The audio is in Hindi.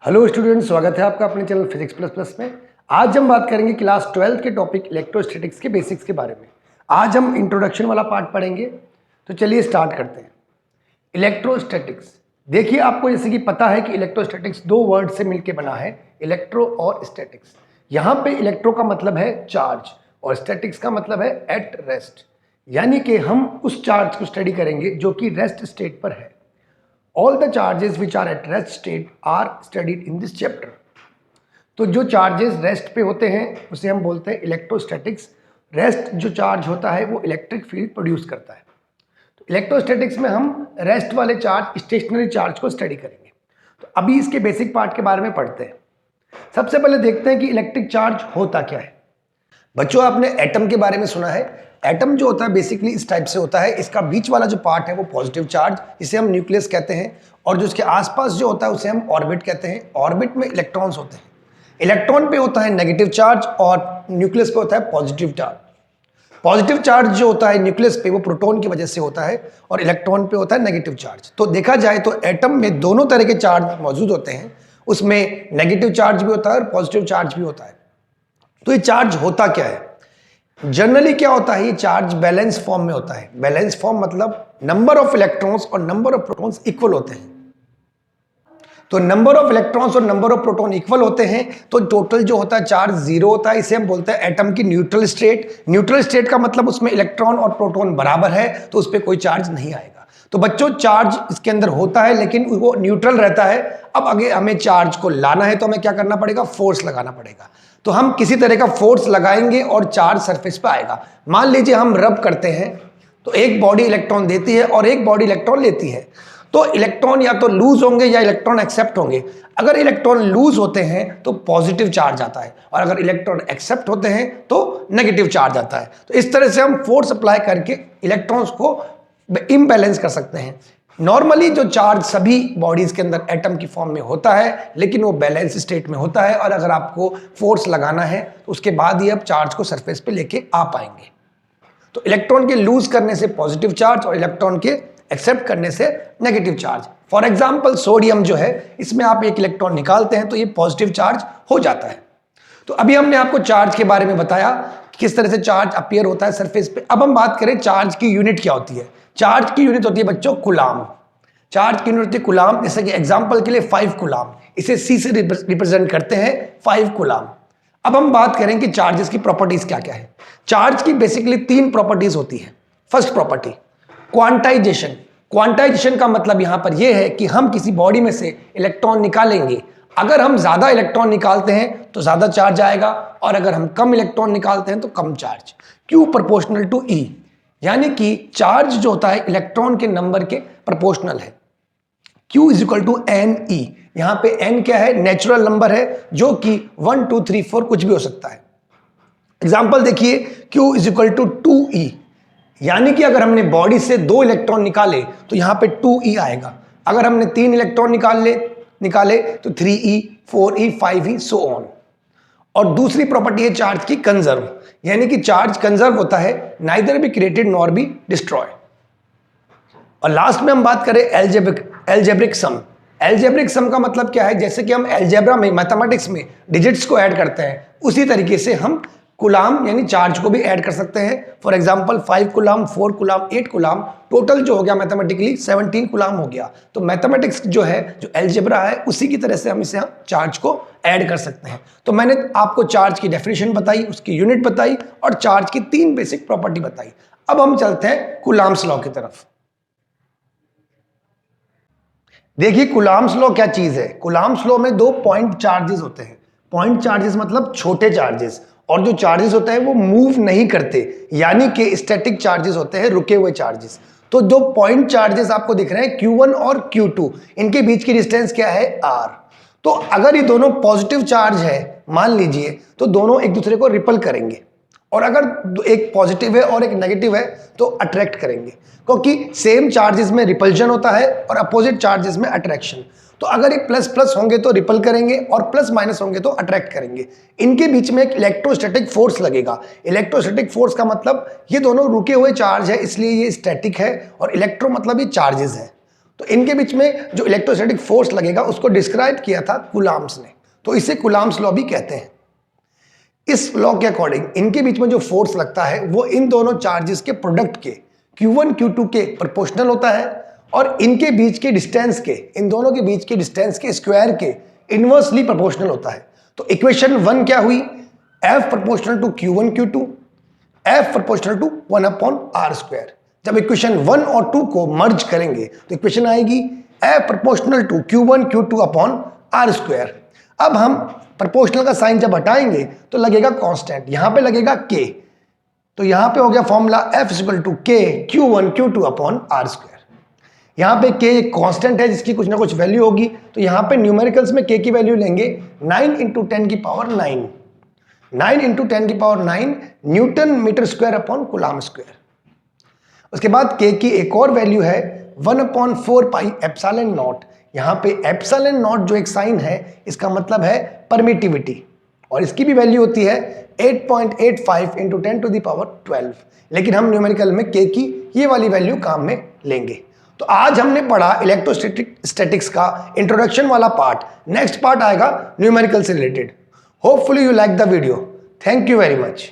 हेलो स्टूडेंट्स, स्वागत है आपका अपने चैनल फिजिक्स प्लस प्लस में। आज हम बात करेंगे क्लास 12 के टॉपिक इलेक्ट्रोस्टैटिक्स के बेसिक्स के बारे में। आज हम इंट्रोडक्शन वाला पार्ट पढ़ेंगे, तो चलिए स्टार्ट करते हैं। इलेक्ट्रोस्टैटिक्स, देखिए आपको जैसे कि पता है कि इलेक्ट्रोस्टैटिक्स दो वर्ड से मिलकर बना है, इलेक्ट्रो और स्टैटिक्स। यहाँ पे इलेक्ट्रो का मतलब है चार्ज और स्टैटिक्स का मतलब है एट रेस्ट, यानी कि हम उस चार्ज को स्टडी करेंगे जो कि रेस्ट स्टेट पर है। All the charges which are at rest state are studied in this chapter। तो जो चार्जेस रेस्ट पे होते हैं उसे हम बोलते हैं इलेक्ट्रोस्टैटिक्स। रेस्ट जो चार्ज होता है वो इलेक्ट्रिक फील्ड प्रोड्यूस करता है। तो इलेक्ट्रोस्टैटिक्स में हम रेस्ट वाले चार्ज, स्टेशनरी चार्ज को स्टडी करेंगे। तो अभी इसके बेसिक पार्ट के बारे में पढ़ते हैं। सबसे पहले देखते हैं कि इलेक्ट्रिक चार्ज होता क्या है। बच्चों, आपने एटम के बारे में सुना है। एटम जो होता है बेसिकली इस टाइप से होता है। इसका बीच वाला जो पार्ट है वो पॉजिटिव चार्ज, इसे हम न्यूक्लियस कहते हैं, और जो इसके आसपास जो होता है उसे हम ऑर्बिट कहते हैं। ऑर्बिट में इलेक्ट्रॉन्स होते हैं। इलेक्ट्रॉन पे होता है नेगेटिव चार्ज और न्यूक्लियस पे होता है पॉजिटिव चार्ज। पॉजिटिव चार्ज जो होता है न्यूक्लियस पे वो प्रोटॉन की वजह से होता है और इलेक्ट्रॉन पे होता है नेगेटिव चार्ज। तो देखा जाए तो एटम में दोनों तरह के चार्ज मौजूद होते हैं। उसमें नेगेटिव चार्ज भी होता है और पॉजिटिव चार्ज भी होता है। तो ये चार्ज होता क्या है? जनरली क्या होता है, ये चार्ज बैलेंस फॉर्म में होता है। बैलेंस फॉर्म मतलब नंबर ऑफ इलेक्ट्रॉन्स और नंबर ऑफ प्रोटॉन्स इक्वल होते हैं। तो नंबर ऑफ इलेक्ट्रॉन्स और नंबर ऑफ प्रोटॉन इक्वल होते हैं तो टोटल जो होता है चार्ज जीरो होता है। इसे हम बोलते हैं एटम की न्यूट्रल स्टेट। न्यूट्रल स्टेट का मतलब उसमें इलेक्ट्रॉन और प्रोटॉन बराबर है, तो उस पर कोई चार्ज नहीं आएगा। तो बच्चों, चार्ज इसके अंदर होता है लेकिन वो न्यूट्रल रहता है। अब अगर हमें चार्ज को लाना है तो हमें क्या करना पड़ेगा? फोर्स लगाना पड़ेगा। तो हम किसी तरह का फोर्स लगाएंगे और चार्ज सरफेस पे आएगा। मान लीजिए हम रब करते हैं तो एक बॉडी इलेक्ट्रॉन देती है और एक बॉडी इलेक्ट्रॉन लेती है। तो इलेक्ट्रॉन या तो लूज होंगे या इलेक्ट्रॉन एक्सेप्ट होंगे। अगर इलेक्ट्रॉन लूज होते हैं तो पॉजिटिव चार्ज आता है और अगर इलेक्ट्रॉन एक्सेप्ट होते हैं तो नेगेटिव चार्ज आता है। तो इस तरह से हम फोर्स अप्लाई करके इलेक्ट्रॉन्स को इम्बैलेंस कर सकते हैं। नॉर्मली जो चार्ज सभी बॉडीज के अंदर एटम की फॉर्म में होता है, लेकिन वो बैलेंस स्टेट में होता है और अगर आपको फोर्स लगाना है तो उसके बाद ही आप चार्ज को सरफेस पे लेके आ पाएंगे। तो इलेक्ट्रॉन के लूज करने से पॉजिटिव चार्ज और इलेक्ट्रॉन के एक्सेप्ट करने से negative charge. For example sodium जो है, इसमें आप एक इलेक्ट्रॉन निकालते हैं तो ये पॉजिटिव चार्ज हो जाता है। तो अभी हमने आपको चार्ज के बारे में बताया, किस तरह से चार्ज अपीयर होता है सरफेस पे। अब हम बात करें चार्ज की यूनिट क्या होती है। चार्ज की यूनिट होती है बच्चों कूलाम। चार्ज की यूनिट होती है कूलाम। जैसे कि एग्जांपल के लिए 5 कूलाम, इसे C से रिप्रेजेंट करते हैं 5 कूलाम। अब हम बात करें कि चार्जेस की प्रॉपर्टीज क्या क्या है। चार्ज की बेसिकली 3 प्रॉपर्टीज होती है। First property quantization. क्वांटाइजेशन का मतलब यहां पर यह है कि हम किसी बॉडी में से इलेक्ट्रॉन निकालेंगे। अगर हम ज्यादा इलेक्ट्रॉन निकालते हैं तो ज्यादा चार्ज आएगा और अगर हम कम इलेक्ट्रॉन निकालते हैं तो कम charge. Q proportional to E, यानी कि चार्ज जो होता है इलेक्ट्रॉन के नंबर के प्रोपोर्शनल है। Q is equal to NE। यहां पे N क्या है? नेचुरल नंबर है जो कि 1 2 3 4 कुछ भी हो सकता है। एग्जाम्पल देखिए, Q is equal to 2E, यानी कि अगर हमने बॉडी से 2 इलेक्ट्रॉन निकाले तो यहां पे 2E आएगा। अगर हमने 3 इलेक्ट्रॉन निकाले तो 3E 4E 5E so on. और दूसरी प्रॉपर्टी है चार्ज की कंजर्व, यानी कि चार्ज कंजर्व होता है, neither be created nor be destroy. और लास्ट में हम बात करें एल्जेब्रिक सम। एल्जेब्रिक सम का मतलब क्या है? जैसे कि हम एल्जेब्रा में, मैथमेटिक्स में डिजिट्स को ऐड करते हैं, उसी तरीके से हम कूलाम यानी चार्ज को भी ऐड कर सकते हैं। For example 5 coulomb, 4 coulomb, 8 coulomb, total जो हो गया मैथमेटिकली 17 कूलाम हो गया। तो मैथमेटिक्स जो है, जो एल्जेब्रा है, उसी की तरह से हम इसे चार्ज को ऐड कर सकते हैं। तो मैंने आपको चार्ज की डेफिनेशन बताई, उसकी यूनिट बताई और चार्ज की 3 बेसिक प्रॉपर्टी बताई। अब हम चलते हैं कूलाम्स लॉ की तरफ। देखिए कूलाम्स लॉ क्या चीज है। कूलाम्स लॉ में 2 पॉइंट चार्जेस होते हैं। पॉइंट चार्जेस मतलब छोटे चार्जेस, और जो चार्जेस होते हैं वो मूव नहीं करते, यानी कि स्टैटिक चार्जेस होते हैं, रुके हुए चार्जेस। तो 2 पॉइंट चार्जेस आपको दिख रहे हैं Q1 और Q2, इनके बीच की डिस्टेंस क्या है? R। तो अगर ये दोनों पॉजिटिव चार्ज है मान लीजिए, तो दोनों एक दूसरे को रिपल करेंगे, और अगर एक पॉजिटिव है और एक नेगेटिव है तो अट्रैक्ट करेंगे, क्योंकि सेम चार्जेस में रिपल्जन होता है और अपोजिट चार्जेस में अट्रैक्शन। तो अगर एक प्लस प्लस होंगे तो रिपल करेंगे और प्लस माइनस होंगे तो अट्रैक्ट करेंगे। इनके बीच में एक इलेक्ट्रोस्टैटिक फोर्स लगेगा। इलेक्ट्रोस्टैटिक फोर्स का मतलब ये दोनों रुके हुए चार्ज है, इसलिए ये स्टैटिक है, और इलेक्ट्रो मतलब ये चार्जेस है। तो इनके बीच में जो इलेक्ट्रोस्टैटिक फोर्स लगेगा उसको डिस्क्राइब किया था कूलाम्स ने, तो इसे कूलाम्स लॉ भी कहते हैं। इस लॉ के अकॉर्डिंग इनके बीच में जो फोर्स लगता है वो इन दोनों चार्जेस के प्रोडक्ट के Q1 Q2 के प्रोपोर्शनल होता है और इनके बीच के डिस्टेंस के, इन दोनों के बीच के डिस्टेंस के स्क्वायर के इनवर्सली प्रोपोर्शनल होता है। तो इक्वेशन 1 क्या हुई, F proportional to Q1 Q2, F proportional to 1/r²। जब इक्वेशन 1 और 2 को मर्ज करेंगे तो इक्वेशन आएगी F proportional to Q1 Q2/r²। अब हम प्रोपोर्शनल का साइन जब हटाएंगे तो लगेगा कांस्टेंट, यहां पे लगेगा k, तो यहां पे हो गया formula F = k Q1 Q2/r²। यहां पे k एक कांस्टेंट है जिसकी कुछ ना कुछ वैल्यू होगी, तो यहां पे न्यूमेरिकल्स में k की वैल्यू लेंगे 9 × 10⁹ 9 × 10⁹ newton metre square upon coulomb square. उसके बाद k की एक और वैल्यू है 1/4πε0। यहां पे ε0 जो एक साइन है इसका मतलब है परमिटिविटी, और इसकी भी वैल्यू होती है 8.85 × 10⁻12, लेकिन हम न्यूमेरिकल में k की ये वाली वैल्यू काम में लेंगे। तो आज हमने पढ़ा इलेक्ट्रोस्टैटिक्स का इंट्रोडक्शन वाला पार्ट। नेक्स्ट पार्ट आएगा न्यूमेरिकल से related. Hopefully you like the video. Thank you very much.